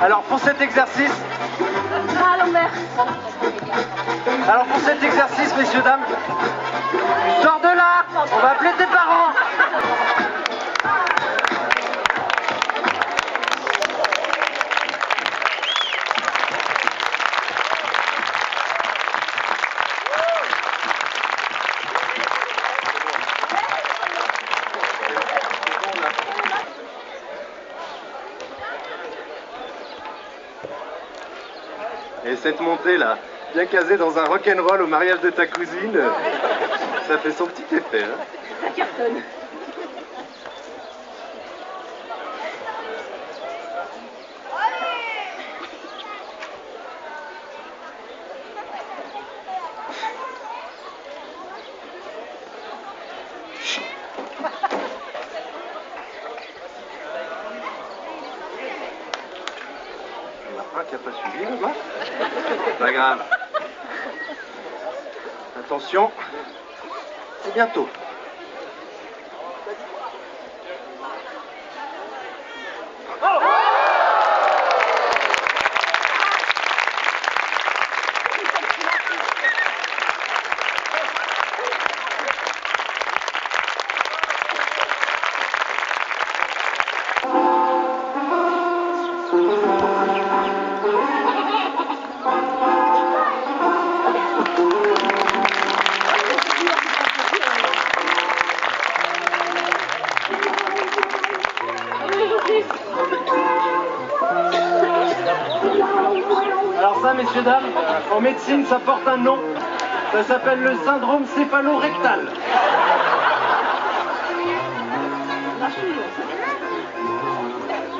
Alors pour cet exercice... Alors pour cet exercice, messieurs, dames, sors de là, on va appeler tes parents. Et cette montée là, bien casée dans un rock'n'roll au mariage de ta cousine, ça fait son petit effet, hein. Ça cartonne. Qui n'a pas suivi là-bas. Pas grave. Attention, c'est bientôt. Alors ça, messieurs, dames, en médecine, ça porte un nom. Ça s'appelle le syndrome céphalo-rectal.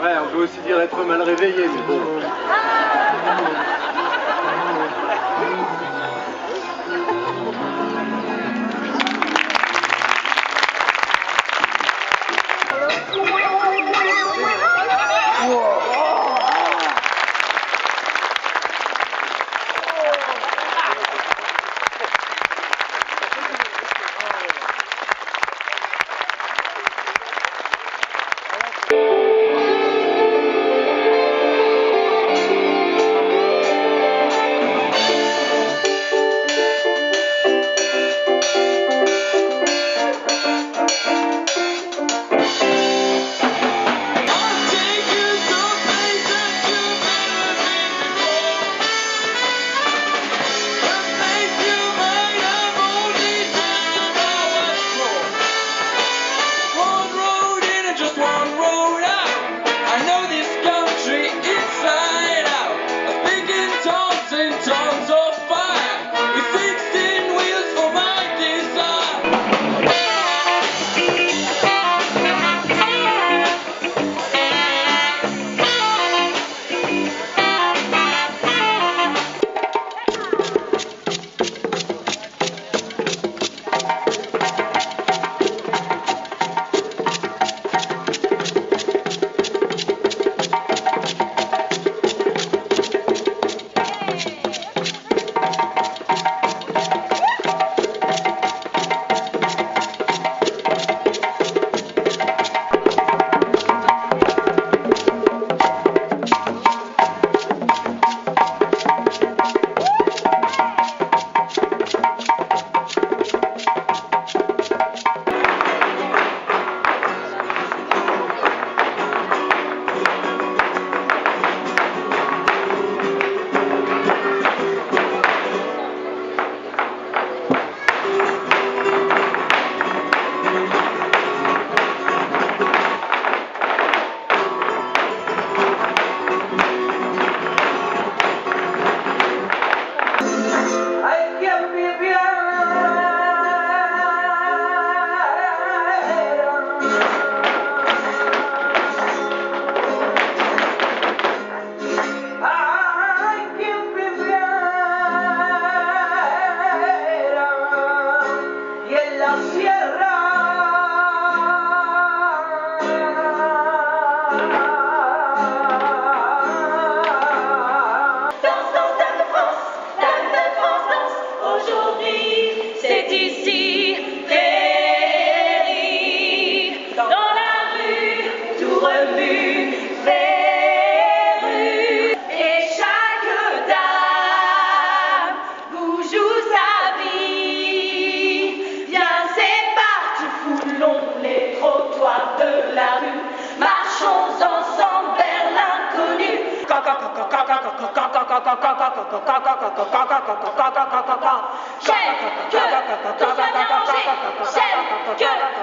Ouais, on peut aussi dire être mal réveillé, mais bon.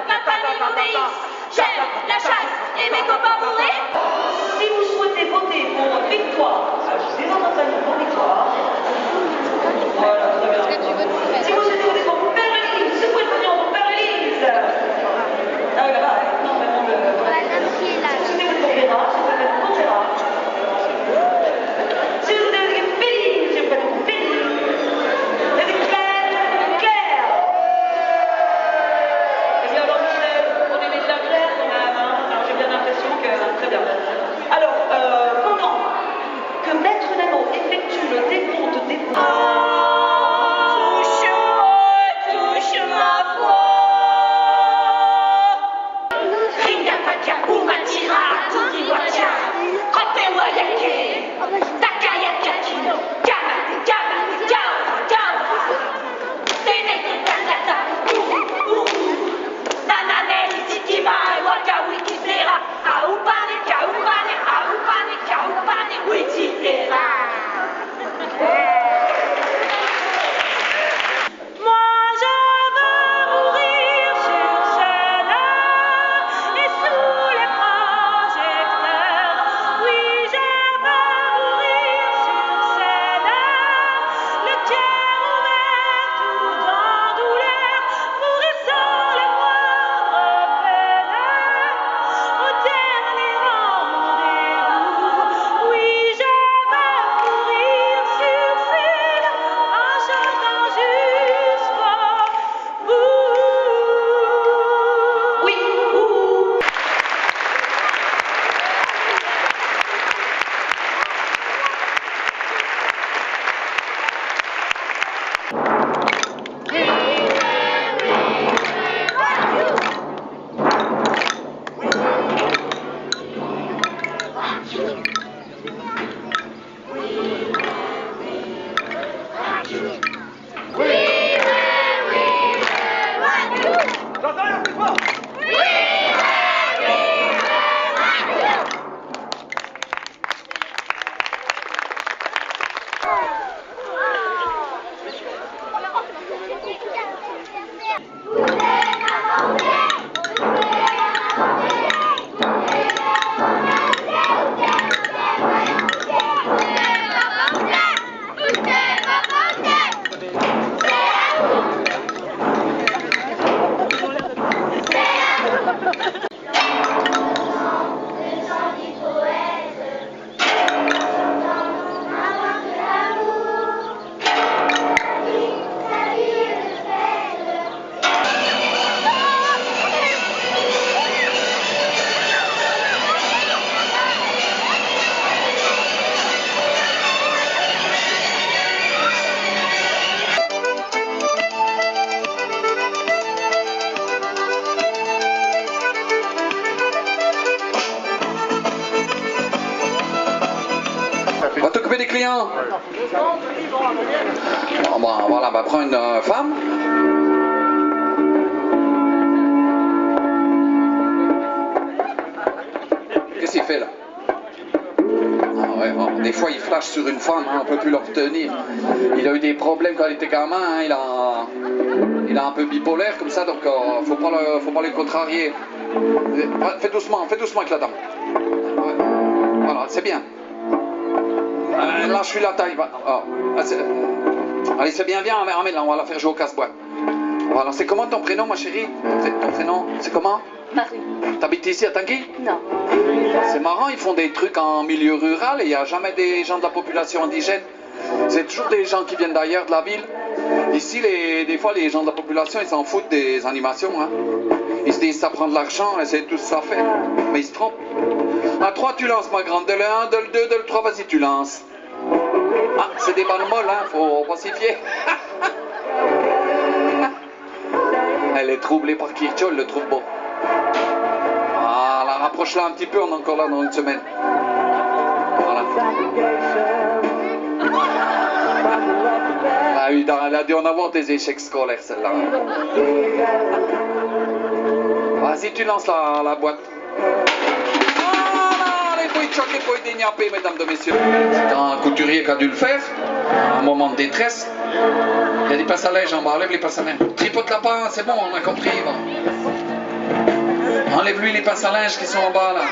ma famille m'obéisse. J'aime la chasse et mes copains bourrés. Si vous souhaitez voter pour victoire, ajoutez votre famille pour victoire. Voilà, très bien. Si vous souhaitez voter pour Berlise, secouez le pognon pour Berlise. Ah oui, là-bas, non, vraiment le... Si vous souhaitez voter pour Vera, si vous souhaitez pour Vera. Si vous souhaitez voter pour Félix, si vous souhaitez pour Félix. Et des Claire. Et bien alors, Michel, on aimait de la Claire quand même, hein. Alors j'ai bien l'impression que... Très bien. Alors, pendant que Maître Nano effectue le décompte des points... Touche ma voix. Ringa patia, umatira, tukiwacha. Kopewa yake. Takaya kakino. Kama, kama, kao, kao. Tene kutangata. Nanane, itikima, waka, wikisera. Aupane, kaupane, aupane, kaupane, wikisera. Moi je veux mourir sur scène et sous les projecteurs. Oui, je veux mourir sur scène, le cœur ouvert tout en douleur, mourir sans la moindre peine, au dernier rendez-vous. Oui, je veux mourir sur scène en chantant jusqu'au bout. Oui, Va t'occuper des clients. Bon, voilà, va prendre une femme. Qu'est-ce qu'il fait là? Ah ouais, bon, des fois il flash sur une femme, hein, on peut plus le retenir. Il a eu des problèmes quand il était gamin, hein, il est un peu bipolaire comme ça, donc faut pas le contrarier. Fais doucement avec la dame. Ouais. Voilà, c'est bien. Là, je suis la taille. Allez, c'est bien, viens, ramène là, on va la faire jouer au casse-bois. Voilà, c'est comment ton prénom, ma chérie? Ton prénom, c'est comment? Marie. T'habites ici à Tanguy? Non. C'est marrant, ils font des trucs en milieu rural et il n'y a jamais des gens de la population indigène. C'est toujours des gens qui viennent d'ailleurs, de la ville. Ici, des fois, les gens de la population, ils s'en foutent des animations. Hein. Ils se disent, ça prend de l'argent et c'est tout ce que ça fait. Mais ils se trompent. À 3, tu lances, ma grande. De le 1, de le 2, de le 3, vas-y, tu lances. Ah, c'est des balles molles, hein, faut pas s'y fier. Elle est troublée par Kirchhoff, elle le trouve beau. Voilà, rapproche-la un petit peu, on est encore là dans une semaine. Voilà. Elle a dû en avoir des échecs scolaires, celle-là. Vas-y, tu lances la boîte. Voilà, les il choquait pour aider Niapé, mesdames et messieurs. C'est un couturier qui a dû le faire, à un moment de détresse. Il y a des passes à linge en bas, enlève les passes à linge. Tripote la pain, c'est bon, on a compris. Bon. Enlève-lui les passes à linge qui sont en bas, là.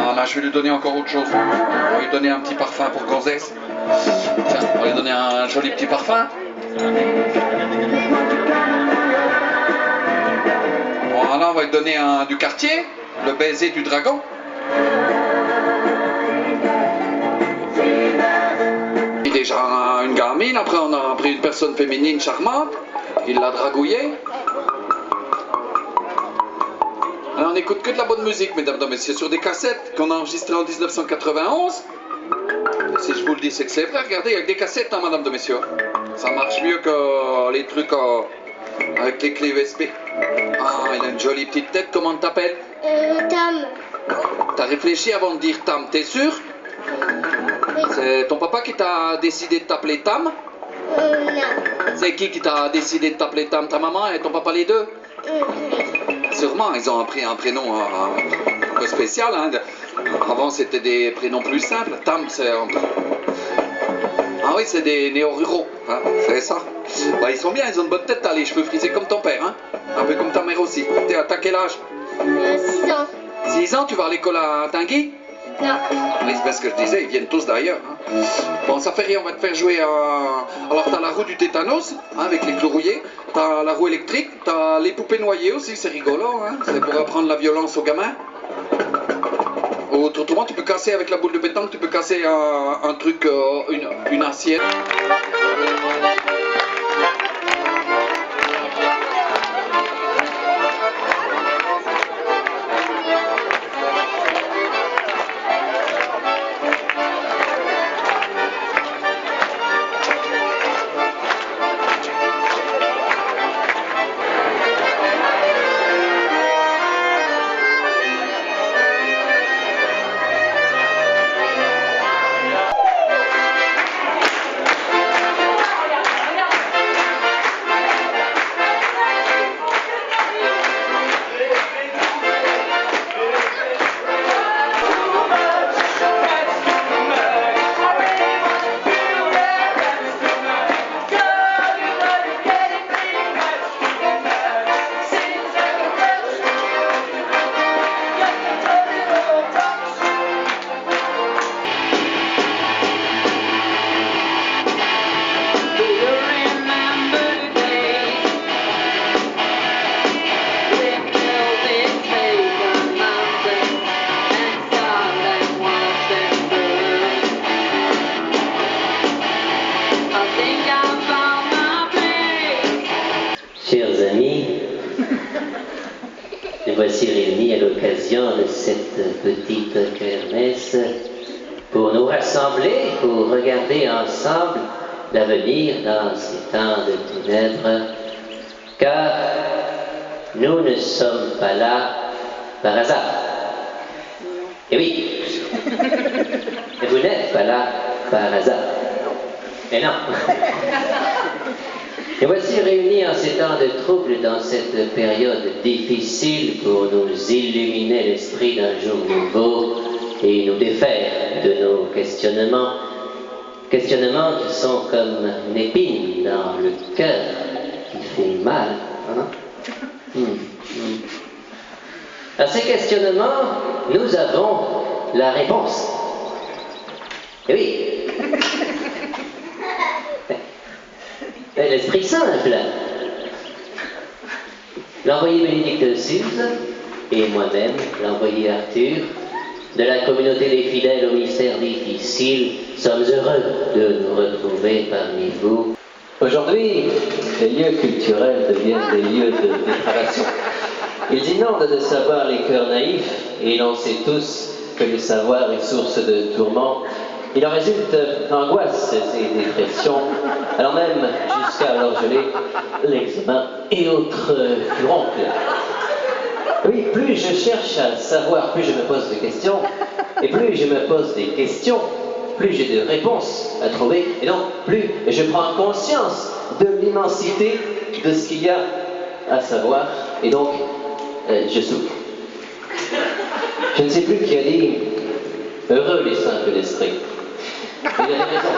Voilà, je vais lui donner encore autre chose. On va lui donner un petit parfum pour Gonzès. Tiens, on va lui donner un joli petit parfum. Voilà, on va lui donner du quartier, le baiser du dragon. Il est déjà une gamine, après on a pris une personne féminine charmante, il l'a dragouillée. Alors on n'écoute que de la bonne musique, mesdames et messieurs, sur des cassettes qu'on a enregistrées en 1991. Si je vous le dis, c'est que c'est vrai, regardez, avec des cassettes, hein, madame et messieurs. Ça marche mieux que les trucs avec les clés USB. Ah, il a une jolie petite tête, comment t'appelles? Tam. T'as réfléchi avant de dire Tam, t'es sûr? Oui. C'est ton papa qui t'a décidé de t'appeler Tam? Non. C'est qui t'a décidé de t'appeler Tam? Ta maman et ton papa les deux? Sûrement, ils ont pris un prénom un peu spécial. Hein. Avant, c'était des prénoms plus simples. Tam, c'est un peu... Ah oui, c'est des néo-ruraux. Hein. C'est ça. Bah, ils sont bien, ils ont une bonne tête, t'as les cheveux frisés comme ton père. Hein. Un peu comme ta mère aussi. T'as quel âge? 6 ans. 6 ans, tu vas à l'école à Tinguy? Non. Oui, c'est bien ce que je disais, ils viennent tous d'ailleurs. Hein. Bon, ça fait rien, on va te faire jouer à... Alors, t'as la roue du tétanos, hein, avec les clous rouillés. T'as la roue électrique, t'as les poupées noyées aussi, c'est rigolo. Hein. C'est pour apprendre la violence aux gamins. Autrement, tu peux casser avec la boule de pétanque, tu peux casser un truc, une assiette. Chers amis, nous voici réunis à l'occasion de cette petite kermesse pour nous rassembler, pour regarder ensemble l'avenir dans ces temps de ténèbres, car nous ne sommes pas là par hasard. Et oui, et vous n'êtes pas là par hasard. Mais non. Et voici réunis en ces temps de trouble, dans cette période difficile, pour nous illuminer l'esprit d'un jour nouveau et nous défaire de nos questionnements. Questionnements qui sont comme une épine dans le cœur, qui fait mal. Hein? À ces questionnements, nous avons la réponse. Et oui. L'esprit simple. L'envoyé Bénédicte Suze et moi-même, l'envoyé Arthur, de la communauté des fidèles au mystère difficile, sommes heureux de nous retrouver parmi vous. Aujourd'hui, les lieux culturels deviennent des lieux de dépravation. Ils inondent de savoir les cœurs naïfs, et l'on sait tous que le savoir est source de tourments. Il en résulte angoisses et dépressions, alors même jusqu'à l'orgelet, l'eczéma et autres furoncles. Oui, plus je cherche à savoir, plus je me pose des questions, et plus je me pose des questions, plus j'ai de réponses à trouver, et donc plus je prends conscience de l'immensité de ce qu'il y a à savoir, et donc je souffre. Je ne sais plus qui a dit heureux les simples d'esprit. Il avait raison.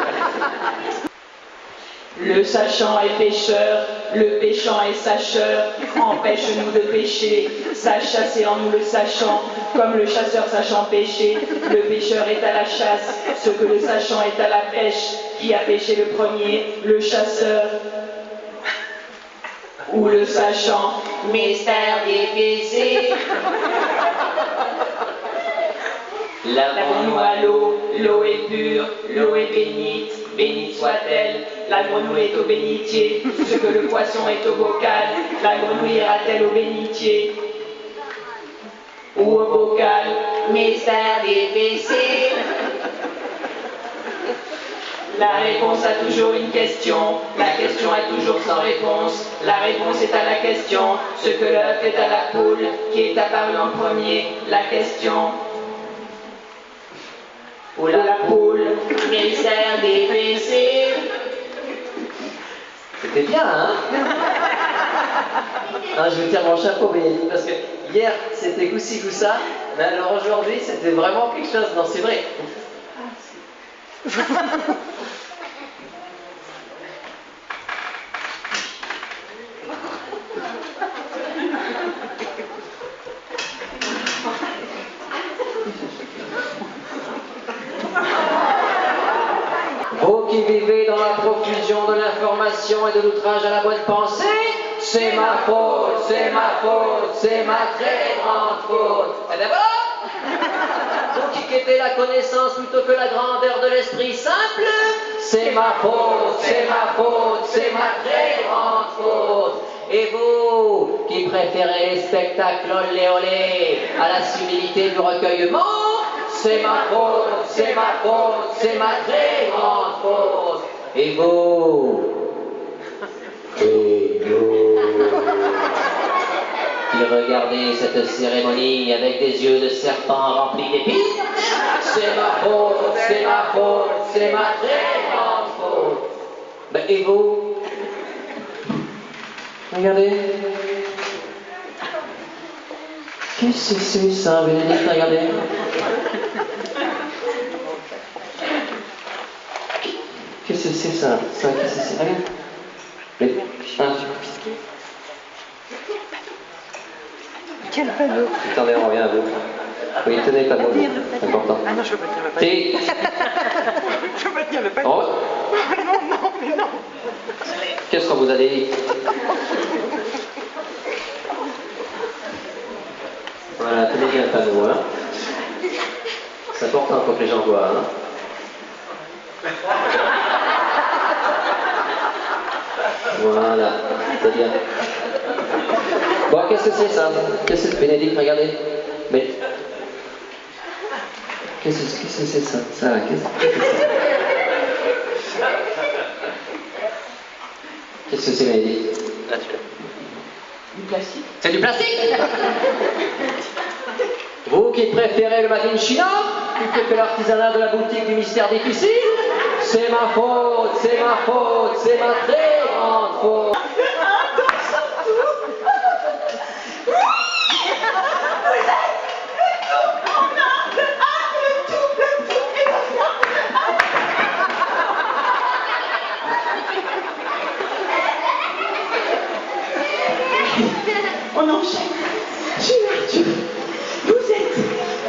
Le sachant est pécheur, le péchant est sacheur, empêche-nous de pécher, sache chasser en nous le sachant, comme le chasseur sachant pêcher, le pêcheur est à la chasse, ce que le sachant est à la pêche, qui a pêché le premier, le chasseur ou le sachant, mystère difficile. Lavons-nous à l'eau, l'eau est pure, l'eau est bénite, bénite soit-elle. La grenouille est au bénitier, ce que le poisson est au bocal. La grenouille ira-t-elle au bénitier ou au bocal? Mystère difficile. La réponse a toujours une question, la question est toujours sans réponse. La réponse est à la question, ce que l'œuf est à la poule, qui est apparu en premier. La question ou la poule, mystère difficile. C'était bien, hein? Ah, je vous tire mon chapeau, Bénédicte, parce que hier c'était coup-ci, coup-ça, mais alors aujourd'hui c'était vraiment quelque chose. Non, c'est vrai. Vous qui vivez dans la profusion de l'information et de l'outrage à la bonne pensée, c'est ma faute, c'est ma faute, c'est ma très grande faute. Et d'abord, vous qui quêtez la connaissance plutôt que la grandeur de l'esprit simple, c'est ma faute, c'est ma faute, c'est ma très grande faute. Et vous qui préférez les spectacles olé olé à la subtilité du recueillement, c'est ma faute, c'est ma faute, c'est ma très grande faute. Et vous qui regardez cette cérémonie avec des yeux de serpent remplis d'épines, c'est ma faute, c'est ma faute, c'est ma très grande faute. Ben, et vous? Regardez. Qu'est-ce que c'est ça, Bénédicte? Regardez. Qu'est-ce que c'est ça? Qu'est-ce que c'est? Regarde. Mais, Quel panneau? Attendez, on revient à vous. Oui, tenez le panneau. C'est important. Ah non, je veux pas tenir le panneau. Je veux pas tenir le panneau. Oh. Non, non, mais non. Qu'est-ce qu'on vous a dit? Voilà, tenez bien le panneau, hein. C'est important pour que les gens voient, hein. Voilà, c'est bien. Bon, qu'est-ce que c'est ça? Qu'est-ce que c'est, Bénédicte? Regardez. Mais. Qu'est-ce que c'est ça? Ça, qu'est-ce que c'est ça? Qu'est-ce que c'est, Bénédicte? Du plastique. C'est du plastique? Vous qui préférez le Made in China plutôt que l'artisanat de la boutique du mystère difficile, c'est ma faute, c'est ma faute, c'est ma très grande faute. On enchaîne. Gilles Arthur, vous êtes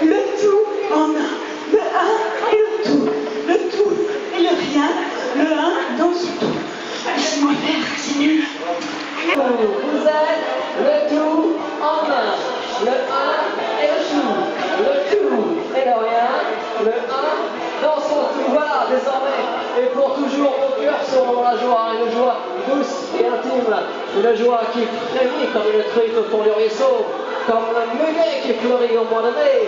le tout en un, le un et le tout et le rien, le un dans ce tout. Laissez-moi faire, c'est nul. Vous êtes le tout en un, le un et le tout et le rien, le un dans son tout. Voilà, désormais, et pour toujours, vos cœurs seront dans la joie, une joie douce et intime, une joie qui frémit comme une truite au fond du ruisseau, comme le muguet qui fleurit au mois de mai.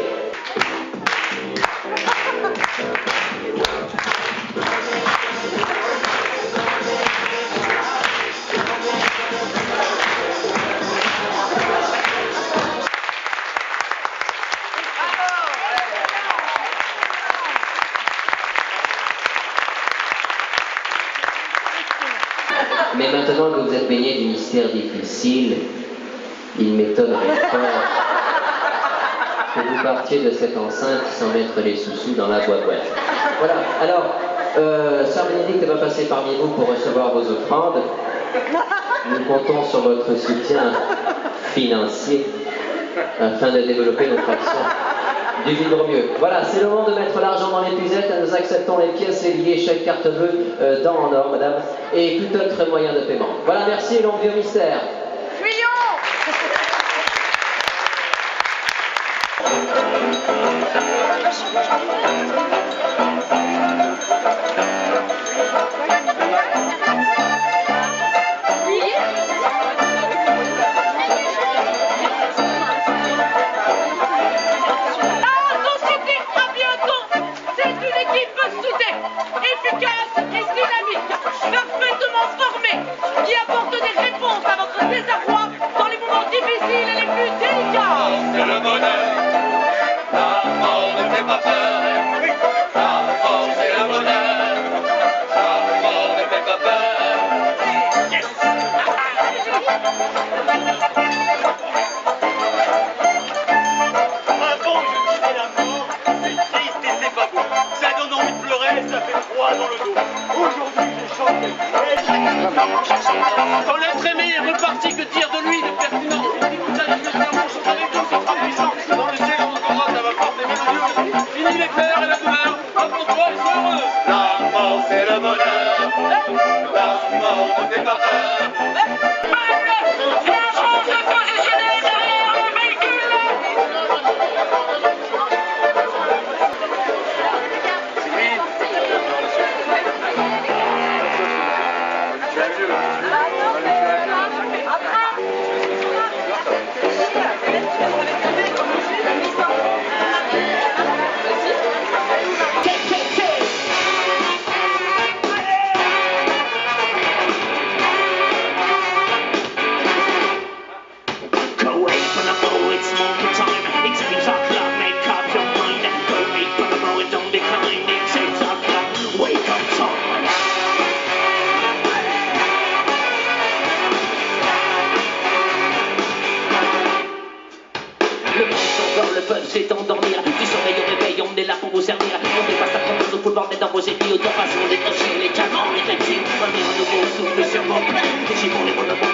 Mais maintenant que vous êtes baigné du mystère difficile, il m'étonnerait fort que vous partiez de cette enceinte sans mettre les sous-sous dans la boîte. Voilà, alors, Sœur Bénédicte va passer parmi vous pour recevoir vos offrandes. Nous comptons sur votre soutien financier afin de développer notre action du vivre mieux. Voilà, c'est le moment de mettre l'argent dans l'épuisette. Nous acceptons les pièces, les billets, chèques, carte bleue, dents en or, madame, et tout autre moyen de paiement. Voilà, merci, long vieux mystère. Quand l'être aimé est reparti, que dire de lui de pertinent? Dans le ciel, on entendra ta vapeur des mélodieux. Fini les pleurs et la douleur, repose-toi et sois heureux. La mort, c'est le bonheur. La mort ne fait pas peur. Le peuple s'est endormir, du sommeil au réveil, on est là pour vous servir. On dépasse à prendre nos footballs, mais dans vos épis, autour façon, les crochets, les diamants, les reptiles. On est un nouveau souffle sur vos plaies, et j'ai pour les bonhommes.